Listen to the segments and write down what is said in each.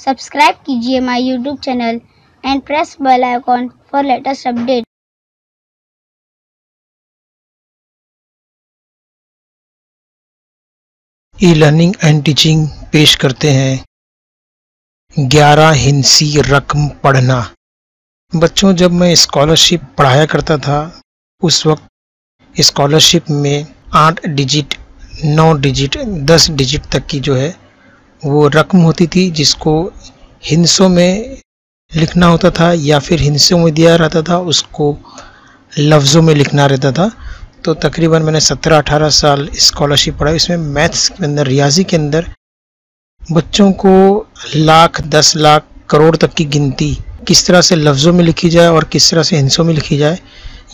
Subscribe कीजिए my YouTube channel and press bell icon for latest update. E learning and teaching पेश करते हैं 11 हिंसी रकम पढ़ना। बच्चों, जब मैं स्कॉलरशिप पढ़ाया करता था उस वक्त स्कॉलरशिप में 8 डिजिट, 9 डिजिट, 10 डिजिट तक की जो है वो रकम होती थी, जिसको हिंसों में लिखना होता था या फिर हिंसों में दिया रहता था, उसको लफ्ज़ों में लिखना रहता था। तो तकरीबन मैंने 17-18 साल स्कॉलरशिप पढ़ाई। इसमें मैथ्स के अंदर, रियाजी के अंदर बच्चों को लाख, 10 लाख, करोड़ तक की गिनती किस तरह से लफ्ज़ों में लिखी जाए और किस तरह से हिंसों में लिखी जाए,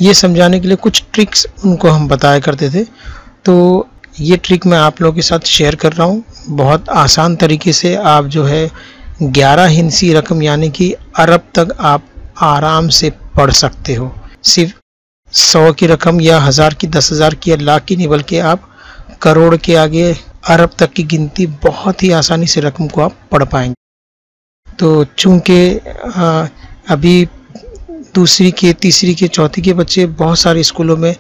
ये समझाने के लिए कुछ ट्रिक्स उनको हम बताया करते थे। तो ये ट्रिक मैं आप लोगों के साथ शेयर कर रहा हूँ। बहुत आसान तरीके से आप जो है 11 हिंसी रकम यानी कि अरब तक आप आराम से पढ़ सकते हो। सिर्फ 100 की रकम या 1000 की, 10,000 की या लाख की नहीं, बल्कि आप करोड़ के आगे अरब तक की गिनती बहुत ही आसानी से रकम को आप पढ़ पाएंगे। तो चूँकि अभी दूसरी के, तीसरी के, चौथी के बच्चे बहुत सारे स्कूलों में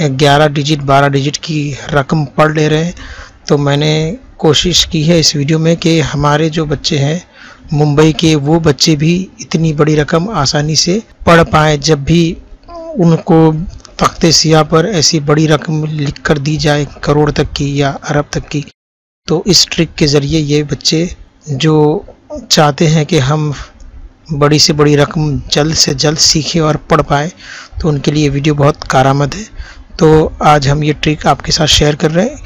11 डिजिट, 12 डिजिट की रकम पढ़ ले रहे हैं, तो मैंने कोशिश की है इस वीडियो में कि हमारे जो बच्चे हैं मुंबई के, वो बच्चे भी इतनी बड़ी रकम आसानी से पढ़ पाएँ। जब भी उनको तख्ते सियाह पर ऐसी बड़ी रकम लिख कर दी जाए, करोड़ तक की या अरब तक की, तो इस ट्रिक के ज़रिए ये बच्चे जो चाहते हैं कि हम बड़ी से बड़ी रकम जल्द से जल्द सीखें और पढ़ पाएँ, तो उनके लिए वीडियो बहुत कारआमद है। तो आज हम ये ट्रिक आपके साथ शेयर कर रहे हैं।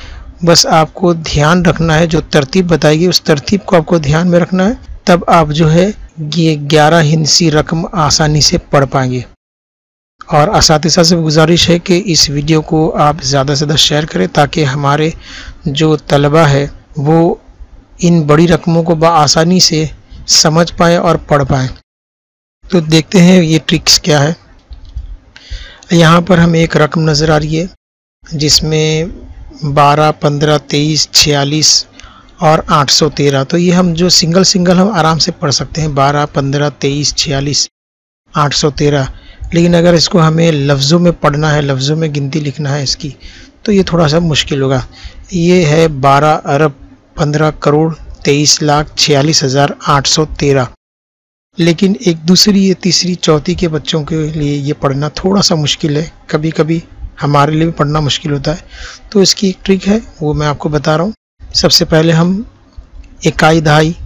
बस आपको ध्यान रखना है, जो तरतीब बताई गई उस तरतीब को आपको ध्यान में रखना है, तब आप जो है ये 11 हिंसी रकम आसानी से पढ़ पाएंगे। और असातिज़ा से गुजारिश है कि इस वीडियो को आप ज़्यादा से ज़्यादा शेयर करें, ताकि हमारे जो तलबा है वो इन बड़ी रकमों को बआसानी से समझ पाएँ और पढ़ पाएँ। तो देखते हैं ये ट्रिक्स क्या है। यहाँ पर हमें एक रकम नज़र आ रही है जिसमें 12, 15, 23, 46 और 813। तो ये हम जो सिंगल हम आराम से पढ़ सकते हैं, 12, 15, 23, 46, 813। लेकिन अगर इसको हमें लफ्ज़ों में पढ़ना है, लफ्ज़ों में गिनती लिखना है इसकी, तो ये थोड़ा सा मुश्किल होगा। ये है 12 अरब 15 करोड़ 23 लाख 46,813। लेकिन एक दूसरी, ये तीसरी, चौथी के बच्चों के लिए ये पढ़ना थोड़ा सा मुश्किल है, कभी कभी हमारे लिए भी पढ़ना मुश्किल होता है। तो इसकी एक ट्रिक है, वो मैं आपको बता रहा हूँ। सबसे पहले हम इकाई, दहाई,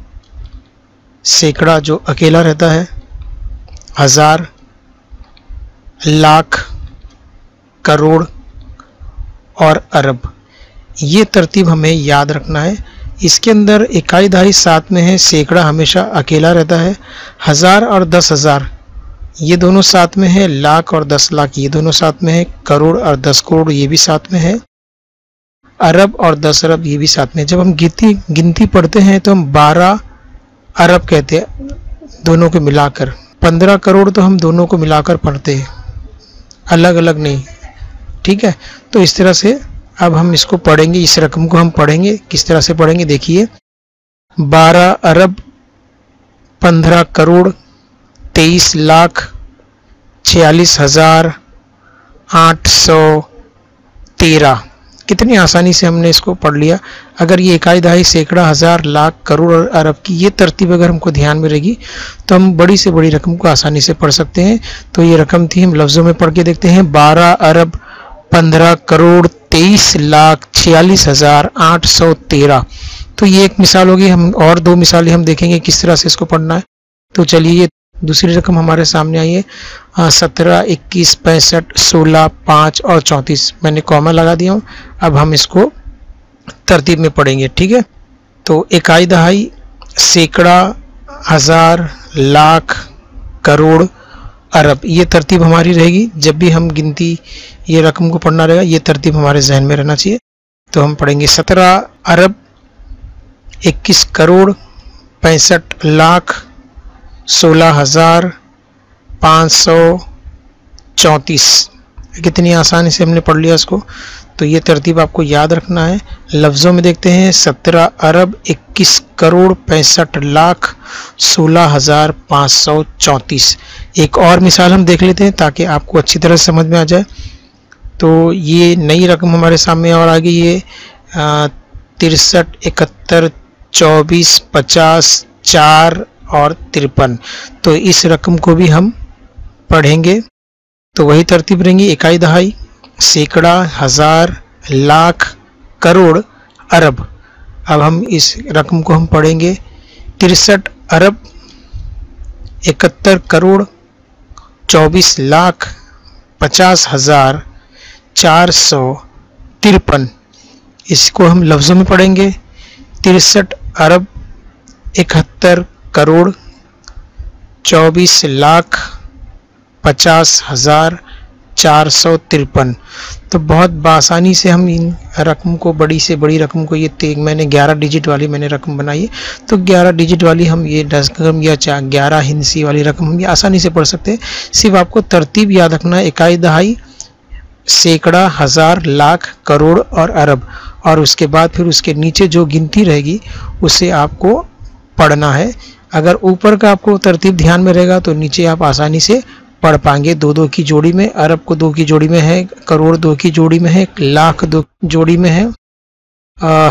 सैकड़ा जो अकेला रहता है, हज़ार, लाख, करोड़ और अरब, ये तरतीब हमें याद रखना है। इसके अंदर इकाई, दहाई साथ में है, सैकड़ा हमेशा अकेला रहता है, हज़ार और 10,000 ये दोनों साथ में है, लाख और 10 लाख ये दोनों साथ में है, करोड़ और 10 करोड़ ये भी साथ में है, अरब और 10 अरब ये भी साथ में है। जब हम गिनती पढ़ते हैं तो हम 12 अरब कहते हैं दोनों को मिलाकर, 15 करोड़ तो हम दोनों को मिलाकर पढ़ते हैं, अलग अलग नहीं, ठीक है। तो इस तरह से अब हम इसको पढ़ेंगे, इस रकम को हम पढ़ेंगे। किस तरह से पढ़ेंगे देखिए, 12 अरब 15 करोड़ 23 लाख 46,813। कितनी आसानी से हमने इसको पढ़ लिया। अगर ये इकाई, दहाई, सैकड़ा, हज़ार, लाख, करोड़ और अरब की ये तरतीब अगर हमको ध्यान में रहेगी तो हम बड़ी से बड़ी रकम को आसानी से पढ़ सकते हैं। तो ये रकम थी, हम लफ्ज़ों में पढ़ के देखते हैं, 12 अरब 15 करोड़ 23 लाख 46,813। तो ये एक मिसाल होगी। हम और 2 मिसालें हम देखेंगे किस तरह से इसको पढ़ना है। तो चलिए, ये दूसरी रकम हमारे सामने आई है, 17, 21, 65, 16, 5 और 34। मैंने कॉमा लगा दिया हूँ। अब हम इसको तरतीब में पढ़ेंगे, ठीक है। तो इकाई, दहाई, सैकड़ा, हज़ार, लाख, करोड़, अरब, ये तरतीब हमारी रहेगी। जब भी हम गिनती ये रकम को पढ़ना रहेगा, ये तरतीब हमारे जहन में रहना चाहिए। तो हम पढ़ेंगे 17 अरब 21 करोड़ 65 लाख 16,534। कितनी आसानी से हमने पढ़ लिया इसको। तो ये तरतीब आपको याद रखना है। लफ्ज़ों में देखते हैं 17 अरब 21 करोड़ 65 लाख 16,534। एक और मिसाल हम देख लेते हैं ताकि आपको अच्छी तरह समझ में आ जाए। तो ये नई रकम हमारे सामने और आ गई, ये 63 71 24 50 4 और 53। तो इस रकम को भी हम पढ़ेंगे। तो वही तरतीब रहेंगी, इकाई दहाई, सैकड़ा, हजार, लाख, करोड़, अरब। अब हम इस रकम को हम पढ़ेंगे 63 अरब 71 करोड़ 24 लाख 50,453। इसको हम लफ्ज़ों में पढ़ेंगे 63 अरब 71 करोड़ 24 लाख 50,453। तो बहुत बासानी से हम इन रकम को, बड़ी से बड़ी रकम को, ये मैंने 11 डिजिट वाली मैंने रकम बनाई है, तो 11 डिजिट वाली हम ये 10 रकम या 11 हिंसी वाली रकम हम ये आसानी से पढ़ सकते हैं। सिर्फ आपको तरतीब याद रखना है, इकाई दहाई, सैकड़ा, हजार, लाख, करोड़ और अरब, और उसके बाद फिर उसके नीचे जो गिनती रहेगी उसे आपको पढ़ना है। अगर ऊपर का आपको तरतीब ध्यान में रहेगा तो नीचे आप आसानी से पढ़ पाएंगे। 2-2 की जोड़ी में, अरब को 2 की जोड़ी में है, करोड़ 2 की जोड़ी में है, लाख 2 जोड़ी में है,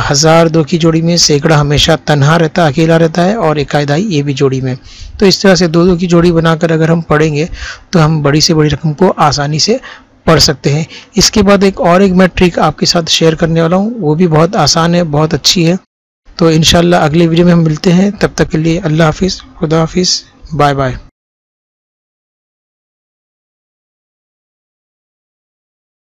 हजार 2 की जोड़ी में, सैकड़ा हमेशा तन्हा रहता है, अकेला रहता है, और इकाई दहाई ये भी जोड़ी में। तो इस तरह से 2-2 की जोड़ी बनाकर अगर हम पढ़ेंगे तो हम बड़ी से बड़ी रकम को आसानी से पढ़ सकते हैं। इसके बाद एक मैं ट्रिक आपके साथ शेयर करने वाला हूँ, वो भी बहुत आसान है, बहुत अच्छी है। तो इंशाल्लाह अगले वीडियो में हम मिलते हैं। तब तक के लिए अल्लाह हाफिज़, खुदा हाफिज़, बाय बाय।